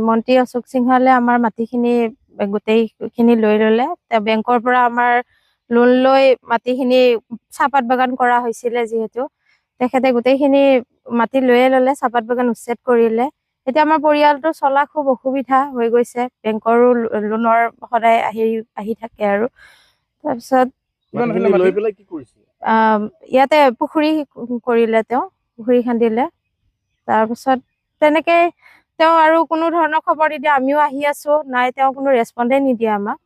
মন্ত্ৰী অশোক সিংহলে আমাৰ মাটিখিনি গোটেইখিনি লৈ ল'লে। বেংকৰ পৰা আমাৰ লোন লৈ মাটিখিনি চাহপাত বাগান কৰা হৈছিলে, যিহেতু তেখেতে গোটেইখিনি মাটি লৈয়ে ল'লে, চাহপাত বাগান উচ্ছেদ কৰিলে। এতিয়া আমাৰ পৰিয়ালটো চলা খুব অসুবিধা হৈ গৈছে, বেংকৰো লোনৰ সদায় আহি থাকে। আৰু তাৰপিছত ইয়াতে পুখুৰী কৰিলে, তেওঁ পুখুৰী খান্দিলে। তাৰপিছত তেনেকে তেওঁ আৰু কোনো ধৰণৰ খবৰ নিদিয়ে, আমিও আহি আছো, নাই তেওঁ কোনো ৰেছপণ্ডে নিদিয়ে আমাক।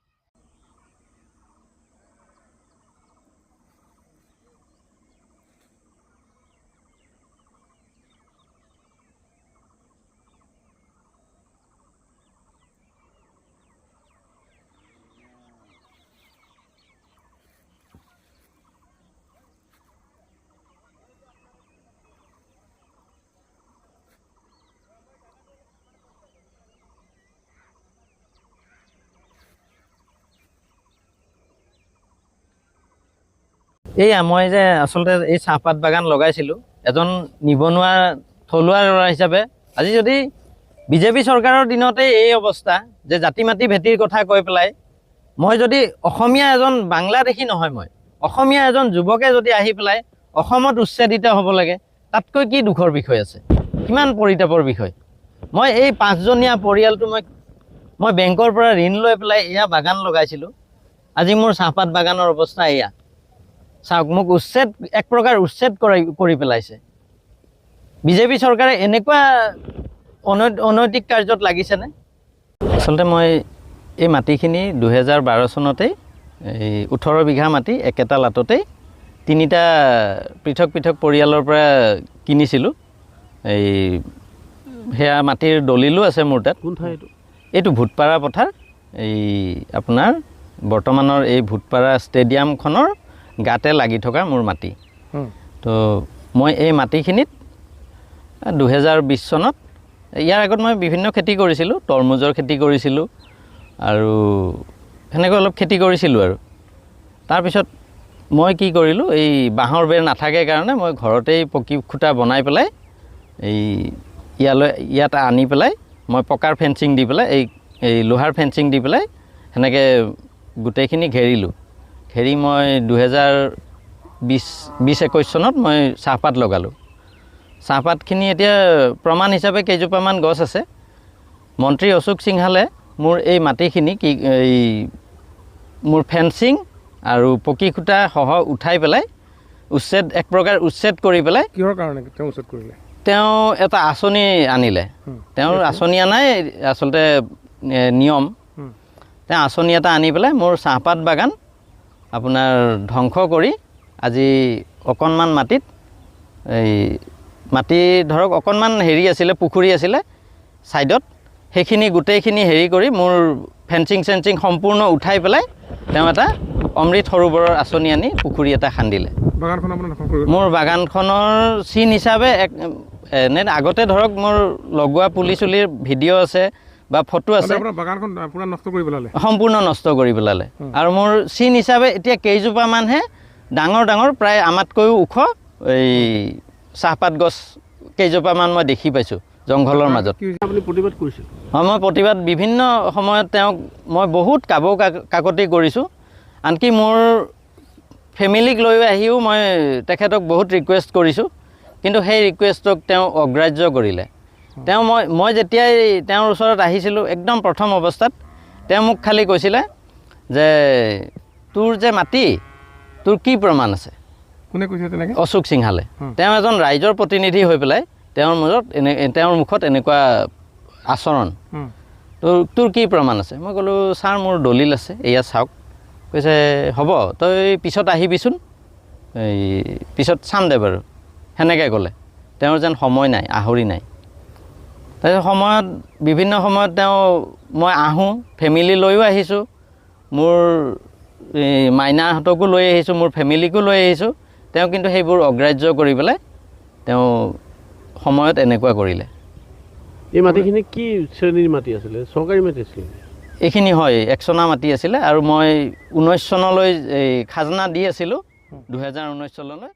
এইয়া মই যে আচলতে এই চাহপাত বাগান লগাইছিলোঁ এজন নিবনুৱা থলুৱা ল'ৰা হিচাপে। আজি যদি বিজেপি চৰকাৰৰ দিনতে এই অৱস্থা যে জাতি মাটি ভেটিৰ কথা কৈ পেলাই, মই যদি অসমীয়া এজন বাংলাদেশী নহয়, মই অসমীয়া এজন যুৱকে যদি আহি পেলাই অসমত উচ্ছেদিত হ'ব লাগে, তাতকৈ কি দুখৰ বিষয় আছে? কিমান পৰিতাপৰ বিষয়। মই এই 5জনীয়া পৰিয়ালটো মই বেংকৰ পৰা ঋণ লৈ পেলাই এয়া বাগান লগাইছিলোঁ। আজি মোৰ চাহপাত বাগানৰ অৱস্থা এয়া চাওক। মোক এক প্ৰকাৰ উচ্ছেদ কৰি পেলাইছে। বিজেপি চৰকাৰে এনেকুৱা অনৈতিক কাৰ্যত লাগিছেনে? আচলতে মই এই মাটিখিনি 2012 চনতেই 18 বিঘা মাটি একেটা লাটতেই 3টা পৃথক পৃথক পৰিয়ালৰ পৰা কিনিছিলোঁ। সেয়া মাটিৰ দলিলো আছে মোৰ তাত। কোন ঠাই এইটো ভূতপাৰা পথাৰ, আপোনাৰ বৰ্তমানৰ এই ভূতপাৰা ষ্টেডিয়ামখনৰ গাতে লাগি থকা মোৰ মাটি। তো মই এই মাটিখিনিত 2020 চনত, ইয়াৰ আগত মই বিভিন্ন খেতি কৰিছিলোঁ, তৰমুজৰ খেতি কৰিছিলোঁ আৰু সেনেকৈ অলপ খেতি কৰিছিলোঁ। আৰু তাৰপিছত মই কি কৰিলোঁ, এই বাঁহৰ বেৰ নাথাকে কাৰণে মই ঘৰতেই পকী খুঁটা বনাই পেলাই ইয়াত আনি পেলাই মই পকাৰ ফেঞ্চিং দি পেলাই এই লোহাৰ ফেঞ্চিং দি পেলাই সেনেকৈ গোটেইখিনি ঘেৰিলোঁ। ঘেৰি মই 2020-21 চনত মই চাহপাত লগালোঁ। চাহপাতখিনি এতিয়া প্ৰমাণ হিচাপে কেইজোপামান গছ আছে। মন্ত্ৰী অশোক সিংহালে মোৰ এই মাটিখিনি মোৰ ফেঞ্চিং আৰু পকী খুঁটা সহ উঠাই পেলাই এক প্ৰকাৰ উচ্ছেদ কৰি পেলাই। কিহৰ কাৰণে তেওঁ উচ্ছেদ কৰিলে? তেওঁ এটা আঁচনি আনিলে। তেওঁৰ আঁচনি আনাই আচলতে নিয়ম। তেওঁ আঁচনি এটা আনি পেলাই মোৰ চাহপাত বাগান আপোনাৰ ধ্বংস কৰি আজি অকণমান মাটিত মাটি ধৰক অকণমান আছিলে, পুখুৰী আছিলে ছাইডত, সেইখিনি গোটেইখিনি কৰি মোৰ ফেঞ্চিং সম্পূৰ্ণ উঠাই পেলাই তেওঁ এটা অমৃত সৰোবৰৰ আঁচনি আনি পুখুৰী এটা খান্দিলে। মোৰ বাগানখনৰ চিন হিচাপে আগতে ধৰক মোৰ লগোৱা পুলি চুলিৰ ভিডিঅ' আছে বা ফটো আছে, সম্পূৰ্ণ নষ্ট কৰি পেলালে। আৰু মোৰ চিন হিচাপে এতিয়া কেইজোপামানহে ডাঙৰ ডাঙৰ, প্ৰায় আমাতকৈও ওখ এই চাহপাত গছ কেইজোপামান মই দেখি পাইছোঁ জংঘলৰ মাজত। আপুনি প্ৰতিবাদ কৰিছে? হয়, মই প্ৰতিবাদ বিভিন্ন সময়ত তেওঁক মই বহুত কাকতি কৰিছোঁ। আনকি মোৰ ফেমিলিক লৈ আহিও মই তেখেতক বহুত ৰিকুৱেষ্ট কৰিছোঁ, কিন্তু সেই ৰিকুৱেষ্টক তেওঁ অগ্ৰাহ্য কৰিলে। মই যেতিয়াই তেওঁৰ ওচৰত আহিছিলোঁ একদম প্ৰথম অৱস্থাত, তেওঁ মোক খালি কৈছিলে যে তোৰ যে মাটি, তোৰ কি প্ৰমাণ আছে? কোনে কৈছে তেনেকৈ? অশোক সিংহালে। তেওঁ এজন ৰাইজৰ প্ৰতিনিধি হৈ পেলাই তেওঁৰ মুখত এনেকুৱা আচৰণ, তোৰ কি প্ৰমাণ আছে? মই ক'লোঁ ছাৰ মোৰ দলিল আছে, এয়া চাওক। কৈছে হ'ব, তই পিছত আহিবিচোন, পিছত চাম দে বাৰু, সেনেকৈ ক'লে। তেওঁৰ যেন সময় নাই, আহৰি নাই। তাৰপিছত বিভিন্ন সময়ত মই আহোঁ, ফেমিলি লৈও আহিছোঁ, মোৰ মাইনাহঁতকো লৈ আহিছোঁ, মোৰ ফেমিলিকো লৈ আহিছোঁ। তেওঁ কিন্তু সেইবোৰ অগ্ৰাহ্য কৰি পেলাই তেওঁ সময়ত এনেকুৱা কৰিলে। এই মাটিখিনি কি শ্ৰেণীৰ মাটি আছিলে? চৰকাৰী মাটি আছিলে? এইখিনি হয়, 1 চনা মাটি আছিলে। আৰু মই 19 চনলৈ খাজনা দি আছিলোঁ, 2019 চনলৈ।